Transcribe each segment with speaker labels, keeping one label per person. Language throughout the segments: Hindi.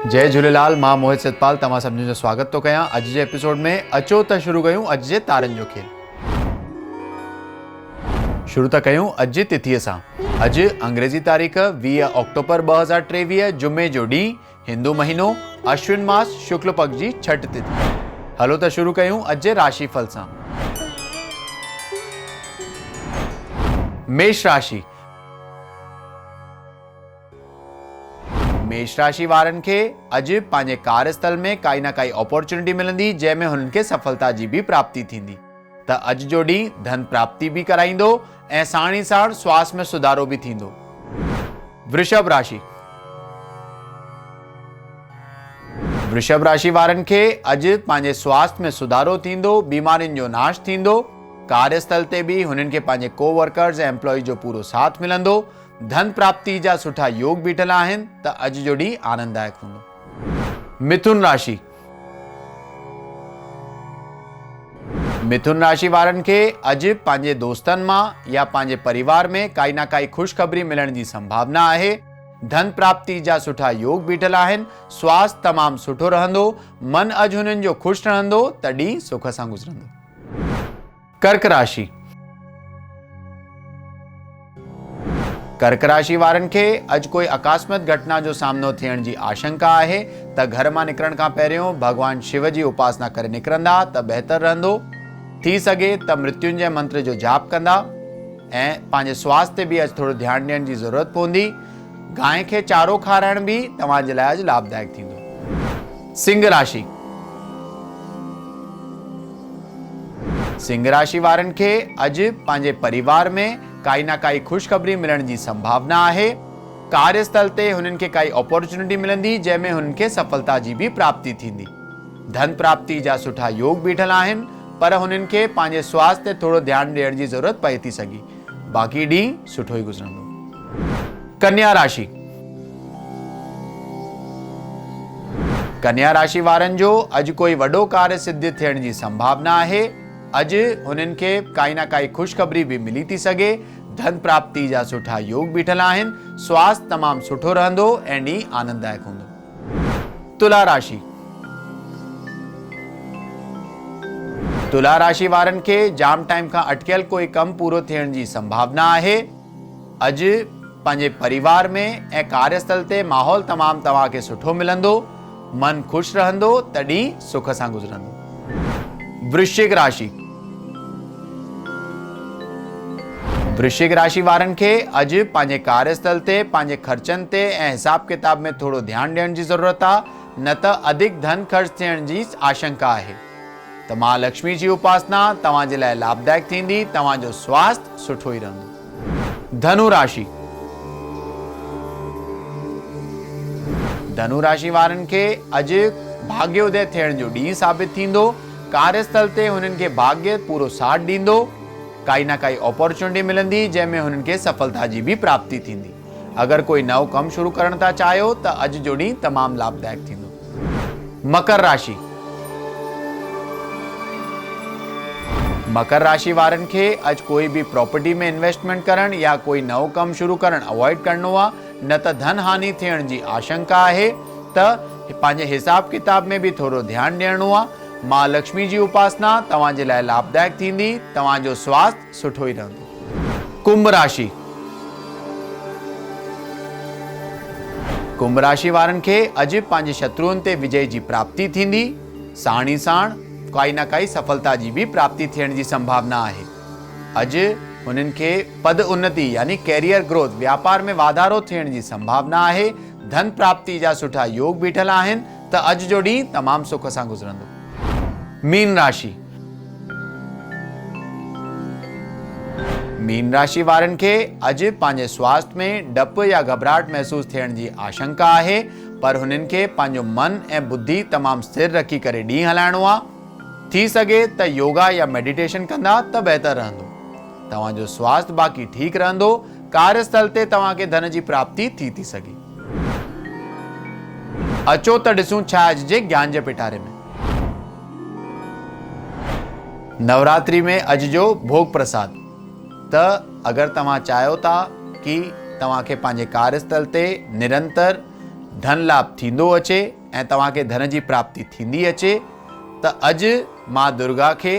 Speaker 1: जय झूलेलाल। मां मोहित सतपाल तव्हां सभिनी जो स्वागत थो कयां। अॼु जे एपिसोड में अचो त शुरू कयूं अॼु जे तारनि जो खेल। शुरू था कयूं अॼु जी तिथीअ सां। अॼु अंग्रेज़ी तारीख़ 20 अक्टूबर 2023 जुमे जो ॾींहुं, हिंदू महीनो अश्विन मास शुक्ल पक्ष जी छठ तिथि। हलो त शुरू कयूं अॼु जे राशिफल सां। मेष राशि। मेष राशि वारनि खे अॼु पंहिंजे कार्यस्थल में काई न काई अपॉर्चुनिटी मिलंदी जंहिंमें हुननि खे सफलता जी भी प्राप्ति थींदी। त अॼु जो ॾींहुं धन प्राप्ति भी कराईंदो ऐं साण ई साण स्वास्थ्य में सुधारो भी थींदो। वृषभ राशि। वृषभ राशि वारनि खे अॼु पंहिंजे स्वास्थ्य में सुधारो थींदो, बीमारियुनि जो नाश थींदो। कार्यस्थल ते भी हुननि खे पंहिंजे कोवर्कर्स ऐं एम्प्लॉय जो पूरो साथ मिलंदो। धन प्राप्ति जा सुठा योग बीठल आहिनि त अॼु जो ॾींहुं आनंददायक हूंदो। मिथुन राशि। मिथुन राशि वारनि खे अॼु पंहिंजे दोस्तनि मां या पंहिंजे परिवार में काई न काई ख़ुशख़बरी मिलण जी संभावना आहे। धन प्राप्ति जा सुठा योग बीठल आहिनि। स्वास्थ्य तमामु सुठो रहंदो। मन अॼु हुननि जो ख़ुशि रहंदो त ॾींहुं सुख सां गुज़रंदो। कर्क राशि। कर्क राशि वारनि खे अॼु कोई अकस्मात घटना जो सामनो थियण जी आशंका आहे त घर मां निकिरण खां पहिरियों भगवान शिव जी उपासना करे निकिरंदा त बहितर रहंदो। थी सघे त मृत्युंजय मंत्र जो जाप कंदा ऐं पंहिंजे स्वास्थ्य ते भी अॼु थोरो ध्यानु ॾियण जी ज़रूरत पवंदी। गांइ खे चारो खाराइण भी तव्हांजे लाइ अॼु लाभदायक थींदो। सिंह राशि। सिंह राशि वारनि खे अॼु पंहिंजे परिवार में काई न काई ख़ुशख़बरी मिलण जी संभावना आहे। कार्यस्थल ते हुननि खे काई अपॉर्चुनिटी मिलंदी जंहिंमें हुननि खे सफलता जी भी प्राप्ति थींदी। धन प्राप्ति जा सुठा योग बीठल आहिनि पर हुननि खे पंहिंजे स्वास्थ्य ते थोरो ध्यानु ॾियण जी ज़रूरत पए थी सघी। बाक़ी ॾींहुं सुठो ई गुज़रंदो। कन्या राशि। कन्या राशि वारनि जो अॼु कोई वॾो कार्य सिद्ध थियण जी संभावना आहे। अॼु हुननि खे काई न काई ख़ुशख़बरी भी मिली थी सघे। धन प्राप्ति जा सुठा योग बीठल आहिनि। स्वास्थ्य तमामु सुठो रहंदो ऐं ॾींहुं आनंददायक हूंदो। तुला राशि। तुला राशि वारनि खे जाम टाइम खां अटकियल कोई कम पूरो थियण जी संभावना आहे। अॼु पंहिंजे परिवार में ऐं कार्यस्थल ते माहौल तमामु तव्हांखे सुठो मिलंदो। मन ख़ुशि रहंदो त ॾींहुं सुख सां गुज़रंदो। वृश्चिक राशि। वृश्चिक राशि वारनि खे अॼु पंहिंजे कार्यस्थल ते पंहिंजे ख़र्चनि ते ऐं हिसाब किताब में थोरो ध्यानु ॾियण जी ज़रूरत आहे, न त अधिक धन ख़र्च थियण जी आशंका आहे। त मां लक्ष्मी जी उपासना तव्हांजे लाइ लाभदायक थींदी। तव्हांजो स्वास्थ्य सुठो ई रहंदो। धनु राशि। धनु राशि वारनि खे अॼु भाग्योदय थियण जो ॾींहुं साबित थींदो। कार्यस्थल ते हुननि खे भाग्य पूरो साथ ॾींदो। काई न काई अपॉर्चुनिटी मिलंदी जंहिंमें हुननि खे सफलता जी भी प्राप्ति थींदी। अगर कोई नओं कमु शुरू करण था चाहियो त अॼु जो ॾींहुं तमामु लाभदायक थींदो। मकर राशि। मकर राशि वारनि खे अॼु कोई भी प्रॉपर्टी में इन्वेस्टमेंट करण या कोई नओं कमु शुरू करण अवॉइड करणो आहे, न त धन हानि थियण जी आशंका आहे। त पंहिंजे हिसाब किताब में भी थोरो ध्यानु ॾियणो आहे। मां लक्ष्मी जी उपासना तव्हांजे लाइ लाभदायक थींदी। तव्हांजो स्वास्थ्य सुठो ई रहंदो। कुंभ राशि। कुंभ राशि वारनि खे अॼु पंहिंजे शत्रुअनि ते विजय जी प्राप्ति थींदी। साण ई साण काई न काई सफलता जी भी प्राप्ति थियण जी संभावना आहे। अॼु हुननि खे पद उन्नति यानी कैरियर ग्रोथ, व्यापार में वाधारो थियण जी संभावना आहे। धन प्राप्ति जा सुठा योग बीठल आहिनि त अॼु जो ॾींहुं तमामु सुख सां गुज़रंदो। मीन राशि। मीन राशि वारनि खे अॼु पंहिंजे स्वास्थ्य में डप या घबराहट महसूस थियण जी आशंका आहे, पर हुननि खे पंहिंजो मन ऐं बुद्धि तमामु स्थिर रखी करे ॾींहुं हलाइणो आहे। थी सघे त योगा या मेडिटेशन कंदा त बहितर रहंदो। तव्हांजो स्वास्थ्य बाक़ी ठीकु रहंदो। कार्यस्थल ते तव्हांखे धन जी प्राप्ति थी सघे। अचो त ॾिसूं छा अॼु जे ज्ञान जे पिटारे में। नवरात्रि में अॼु जो भोग प्रसाद। त अगरि तव्हां चाहियो था कि तव्हांखे पंहिंजे कार्यस्थल ते निरंतर धन लाभ थींदो अचे ऐं तव्हांखे धन जी प्राप्ति थींदी अचे, त अॼु मां दुर्गा खे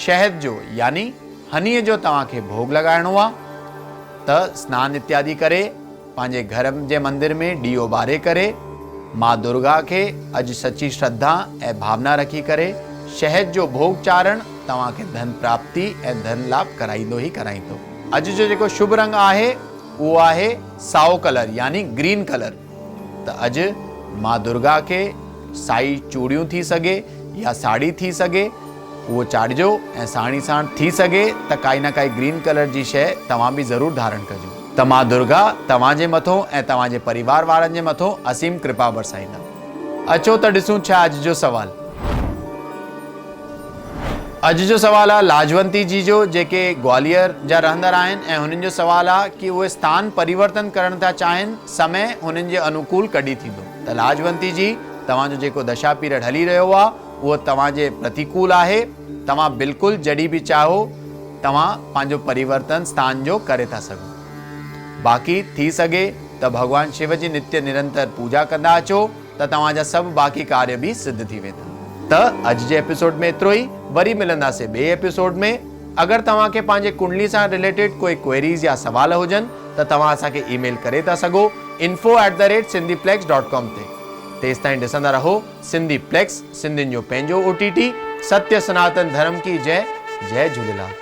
Speaker 1: शहद जो यानी हनीअ जो तव्हांखे भोग लॻाइणो आहे। त स्नान इत्यादि करे पंहिंजे घर जे मंदिर में ॾीओ ॿारे करे मां दुर्गा खे अॼु सची श्रद्धा ऐं भावना रखी करे शहद जो भोग चाढ़ण तव्हांखे धन प्राप्ति ऐं धन लाभ कराईंदो ई कराईंदो। अॼु जो जेको शुभ रंग आहे उहो आहे साओ कलर यानी ग्रीन कलर। त अॼु मां दुर्गा खे साई चूड़ियूं थी सघे या साड़ी थी सघे उहो चाढ़िजो ऐं साणी साण थी सघे त काई न काई ग्रीन कलर जी शइ तव्हां बि ज़रूरु धारण कजो। त मां दुर्गा तव्हांजे मथों ऐं तव्हांजे परिवार वारनि जे मथों असीम कृपा बरसाईंदा। अचो त ॾिसूं छा अॼु जो सवाल। अॼु जो सवाल आहे लाजवंती जी जो, जेके ग्वालियर जा रहंदड़ आहिनि ऐं हुननि जो सवाल आहे कि उहे स्थान परिवर्तन करण था चाहिनि, समय हुननि जे अनुकूल कॾहिं थींदो। त लाजवंती जी, तव्हांजो जेको दशा पीरियड हली रहियो आहे उहो तव्हांजे प्रतिकूल आहे। तव्हां बिल्कुलु जॾहिं बि चाहो तव्हां पंहिंजो परिवर्तन स्थान जो करे था सघो। बाक़ी थी सघे त भगवान शिव जी नित्य निरंतर पूजा कंदा अचो त तव्हांजा सभु बाक़ी कार्य बि सिद्ध थी वेंदा। त अॼु जे एपिसोड में एतिरो ई। वरी मिलंदासीं ॿिए एपिसोड में। अगरि तव्हांखे पंहिंजे कुंडली सां रिलेटेड कोई क्वेरीज़ या सवाल हुजनि त तव्हां असांखे ईमेल करे था सघो info@sindhiplex.com ते। तेसि ताईं ॾिसंदा रहो सिंधी प्लेक्स, सिंधियुनि जो पंहिंजो OTT। सत्य सनातन धर्म की जय। जय झूलेलाल।